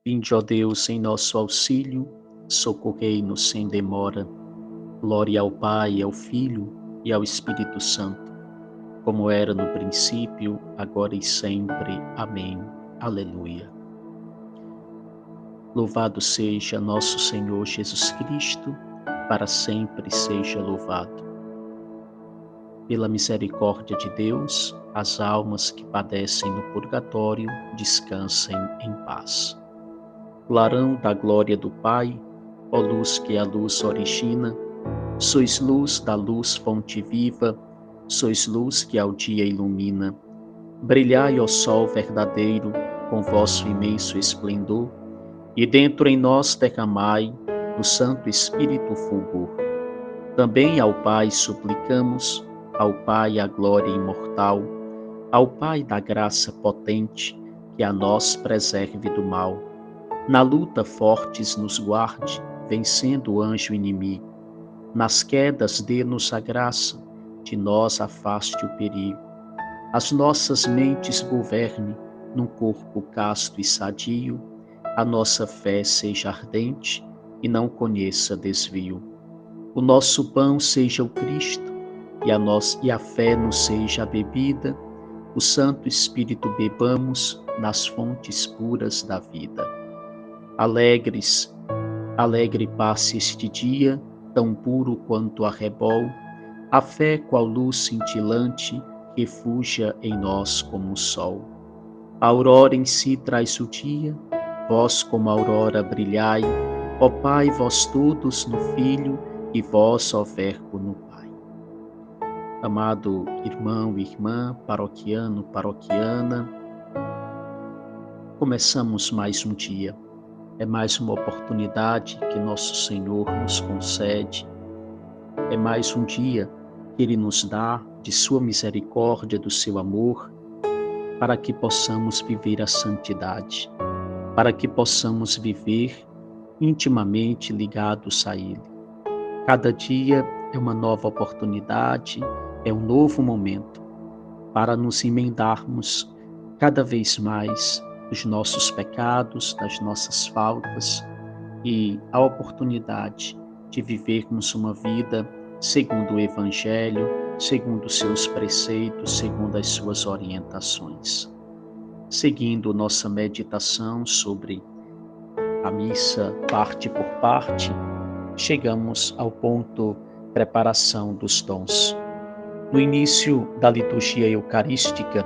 Vinde, ó Deus, em nosso auxílio, socorrei-nos sem demora. Glória ao Pai, ao Filho e ao Espírito Santo, como era no princípio, agora e sempre. Amém. Aleluia. Louvado seja nosso Senhor Jesus Cristo, para sempre seja louvado. Pela misericórdia de Deus, as almas que padecem no purgatório descansem em paz. Clarão da glória do Pai, ó luz que a luz origina, sois luz da luz fonte viva, sois luz que ao dia ilumina. Brilhai, ó sol verdadeiro, com vosso imenso esplendor, e dentro em nós derramai do Santo Espírito fulgor. Também ao Pai suplicamos, ao Pai a glória imortal, ao Pai da graça potente, que a nós preserve do mal. Na luta fortes nos guarde, vencendo o anjo inimigo. Nas quedas dê-nos a graça, de nós afaste o perigo. As nossas mentes governe, num corpo casto e sadio, a nossa fé seja ardente e não conheça desvio. O nosso pão seja o Cristo, e a fé nos seja a bebida, o Santo Espírito bebamos nas fontes puras da vida. Alegre passe este dia, tão puro quanto arrebol, a fé qual luz cintilante, refugia em nós como o sol. A aurora em si traz o dia, vós como a aurora brilhai, ó Pai, vós todos no Filho, e vós, ó Verbo, no Pai. Amado irmão e irmã, paroquiano, paroquiana, começamos mais um dia. É mais uma oportunidade que nosso Senhor nos concede. É mais um dia que Ele nos dá de sua misericórdia, do seu amor, para que possamos viver a santidade, para que possamos viver intimamente ligados a Ele. Cada dia é uma nova oportunidade, é um novo momento para nos emendarmos cada vez mais dos nossos pecados, das nossas faltas e a oportunidade de vivermos uma vida segundo o Evangelho, segundo os seus preceitos, segundo as suas orientações. Seguindo nossa meditação sobre a missa parte por parte, chegamos ao ponto preparação dos dons. No início da liturgia eucarística,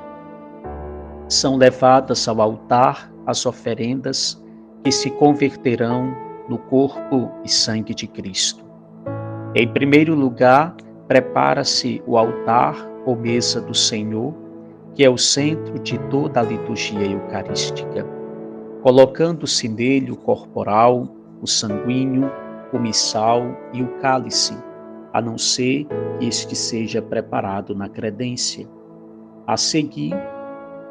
são levadas ao altar as oferendas que se converterão no corpo e sangue de Cristo. Em primeiro lugar, prepara-se o altar ou mesa do Senhor, que é o centro de toda a liturgia eucarística, colocando-se nele o corporal, o sanguíneo, o missal e o cálice, a não ser que este seja preparado na credência. A seguir,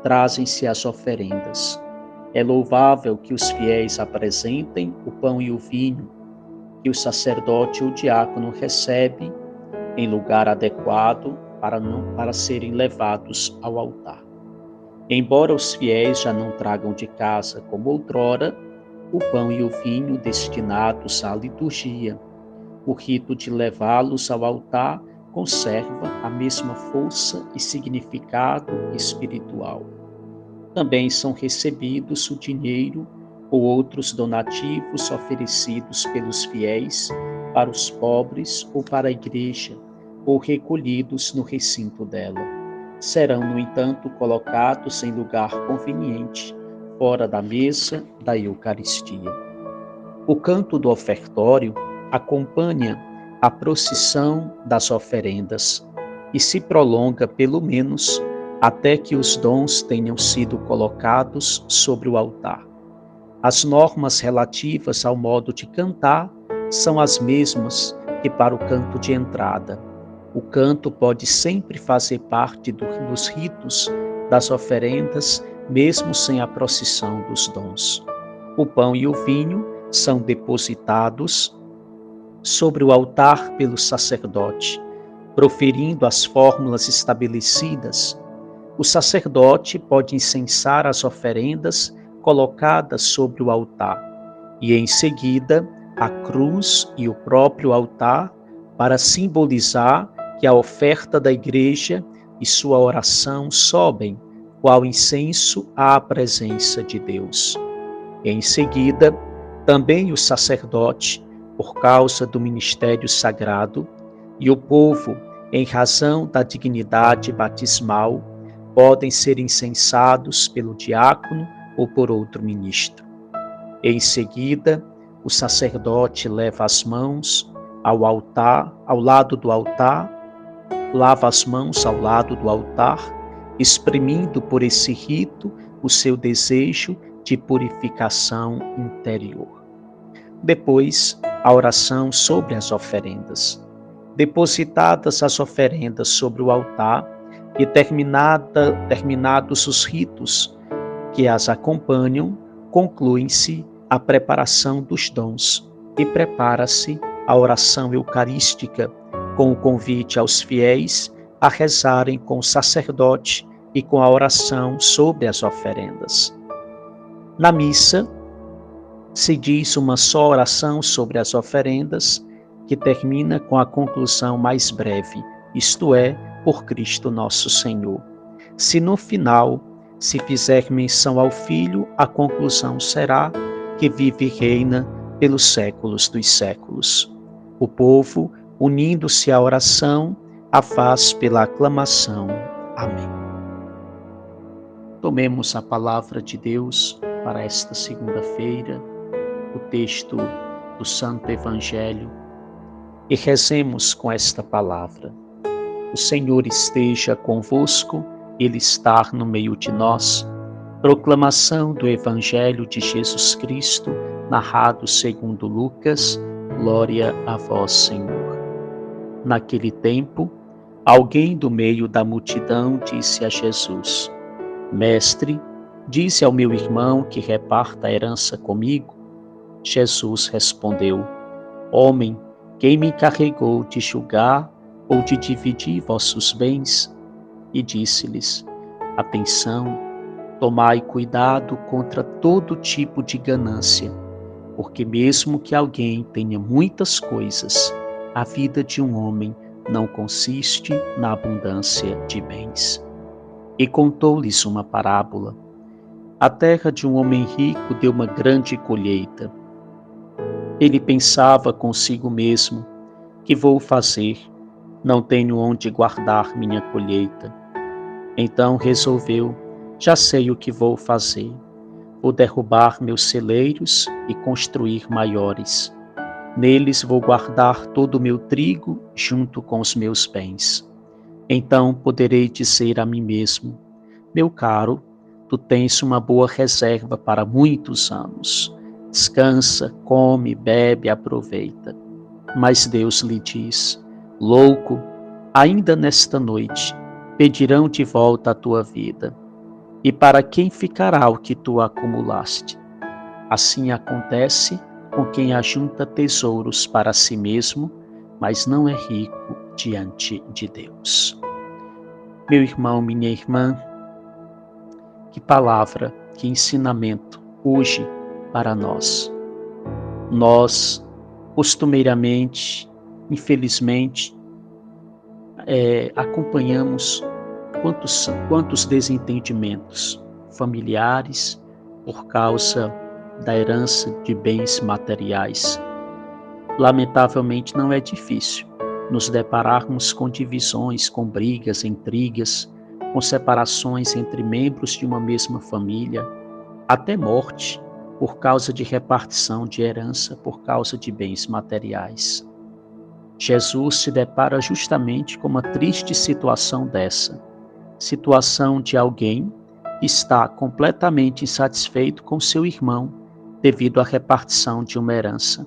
trazem-se as oferendas. É louvável que os fiéis apresentem o pão e o vinho, que o sacerdote ou diácono recebe em lugar adequado para serem levados ao altar. Embora os fiéis já não tragam de casa, como outrora, o pão e o vinho destinados à liturgia, o rito de levá-los ao altar conserva a mesma força e significado espiritual. Também são recebidos o dinheiro ou outros donativos oferecidos pelos fiéis para os pobres ou para a igreja, ou recolhidos no recinto dela. Serão, no entanto, colocados em lugar conveniente, fora da mesa da Eucaristia. O canto do ofertório acompanha a procissão das oferendas e se prolonga pelo menos até que os dons tenham sido colocados sobre o altar. As normas relativas ao modo de cantar são as mesmas que para o canto de entrada. O canto pode sempre fazer parte dos ritos das oferendas, mesmo sem a procissão dos dons. O pão e o vinho são depositados sobre o altar pelo sacerdote, proferindo as fórmulas estabelecidas. O sacerdote pode incensar as oferendas colocada sobre o altar, e em seguida a cruz e o próprio altar, para simbolizar que a oferta da igreja e sua oração sobem, qual incenso à presença de Deus. E em seguida, também o sacerdote, por causa do ministério sagrado, e o povo, em razão da dignidade batismal, podem ser incensados pelo diácono ou por outro ministro. Em seguida, o sacerdote leva as mãos ao altar, ao lado do altar, lava as mãos ao lado do altar, exprimindo por esse rito o seu desejo de purificação interior. Depois, a oração sobre as oferendas. Depositadas as oferendas sobre o altar e terminados os ritos que as acompanham, conclui-se a preparação dos dons e prepara-se a oração eucarística, com o convite aos fiéis a rezarem com o sacerdote e com a oração sobre as oferendas. Na missa, se diz uma só oração sobre as oferendas, que termina com a conclusão mais breve, isto é, por Cristo nosso Senhor. Se no final se fizer menção ao Filho, a conclusão será que vive e reina pelos séculos dos séculos. O povo, unindo-se à oração, a faz pela aclamação. Amém. Tomemos a palavra de Deus para esta segunda-feira, o texto do Santo Evangelho, e rezemos com esta palavra. O Senhor esteja convosco, Ele está no meio de nós. Proclamação do Evangelho de Jesus Cristo, narrado segundo Lucas. Glória a vós, Senhor. Naquele tempo, alguém do meio da multidão disse a Jesus: Mestre, dize ao meu irmão que reparta a herança comigo. Jesus respondeu: Homem, quem me encarregou de julgar ou de dividir vossos bens? E disse-lhes: Atenção, tomai cuidado contra todo tipo de ganância, porque mesmo que alguém tenha muitas coisas, a vida de um homem não consiste na abundância de bens. E contou-lhes uma parábola. A terra de um homem rico deu uma grande colheita. Ele pensava consigo mesmo: que vou fazer? Não tenho onde guardar minha colheita. Então resolveu: já sei o que vou fazer. Vou derrubar meus celeiros e construir maiores. Neles vou guardar todo o meu trigo junto com os meus bens. Então poderei dizer a mim mesmo: meu caro, tu tens uma boa reserva para muitos anos. Descansa, come, bebe, aproveita. Mas Deus lhe diz: louco, ainda nesta noite pedirão de volta a tua vida. E para quem ficará o que tu acumulaste? Assim acontece com quem ajunta tesouros para si mesmo, mas não é rico diante de Deus. Meu irmão, minha irmã, que palavra, que ensinamento hoje para nós. Nós, costumeiramente, infelizmente, acompanhamos quantos desentendimentos familiares por causa da herança de bens materiais. Lamentavelmente não é difícil nos depararmos com divisões, com brigas, intrigas, com separações entre membros de uma mesma família, até morte por causa de repartição de herança, por causa de bens materiais. Jesus se depara justamente com uma triste situação dessa, situação de alguém que está completamente insatisfeito com seu irmão devido à repartição de uma herança.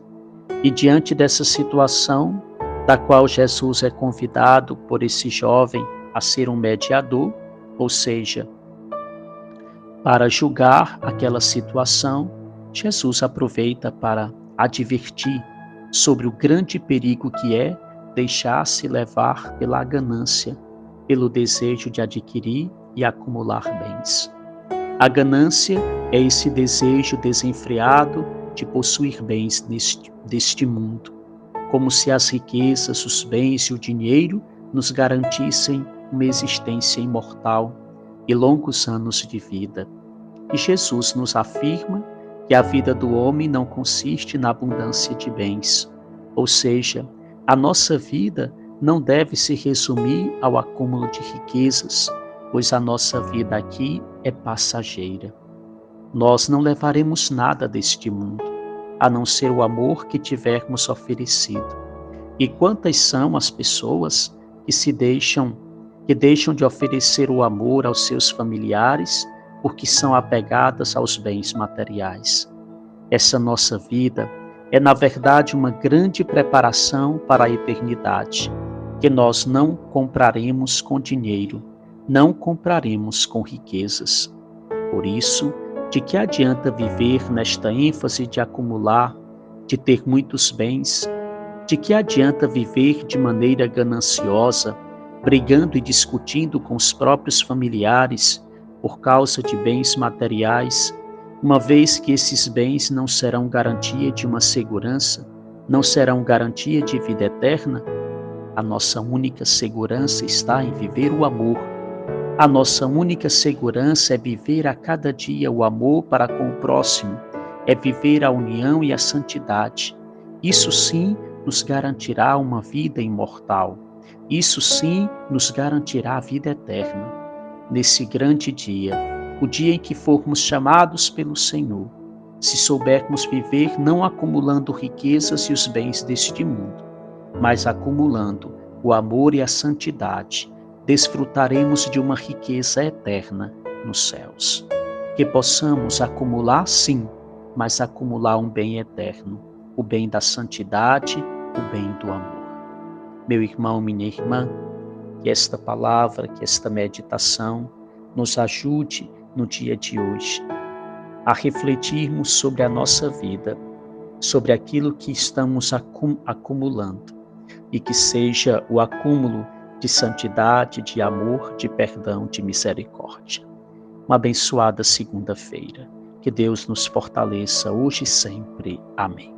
E diante dessa situação, da qual Jesus é convidado por esse jovem a ser um mediador, ou seja, para julgar aquela situação, Jesus aproveita para advertir sobre o grande perigo que é deixar-se levar pela ganância, pelo desejo de adquirir e acumular bens. A ganância é esse desejo desenfreado de possuir bens deste mundo, como se as riquezas, os bens e o dinheiro nos garantissem uma existência imortal e longos anos de vida. E Jesus nos afirma que a vida do homem não consiste na abundância de bens, ou seja, a nossa vida não deve se resumir ao acúmulo de riquezas, pois a nossa vida aqui é passageira. Nós não levaremos nada deste mundo, a não ser o amor que tivermos oferecido. E quantas são as pessoas que deixam de oferecer o amor aos seus familiares porque são apegadas aos bens materiais. Essa nossa vida é, na verdade, uma grande preparação para a eternidade, que nós não compraremos com dinheiro, não compraremos com riquezas. Por isso, de que adianta viver nesta ênfase de acumular, de ter muitos bens? De que adianta viver de maneira gananciosa, brigando e discutindo com os próprios familiares por causa de bens materiais, uma vez que esses bens não serão garantia de uma segurança, não serão garantia de vida eterna? A nossa única segurança está em viver o amor. A nossa única segurança é viver a cada dia o amor para com o próximo, é viver a união e a santidade. Isso sim nos garantirá uma vida imortal. Isso sim nos garantirá a vida eterna. Nesse grande dia, o dia em que formos chamados pelo Senhor, se soubermos viver não acumulando riquezas e os bens deste mundo, mas acumulando o amor e a santidade, desfrutaremos de uma riqueza eterna nos céus. Que possamos acumular, sim, mas acumular um bem eterno, o bem da santidade, o bem do amor. Meu irmão, minha irmã, que esta palavra, que esta meditação nos ajude no dia de hoje a refletirmos sobre a nossa vida, sobre aquilo que estamos acumulando, e que seja o acúmulo de santidade, de amor, de perdão, de misericórdia. Uma abençoada segunda-feira. Que Deus nos fortaleça hoje e sempre. Amém.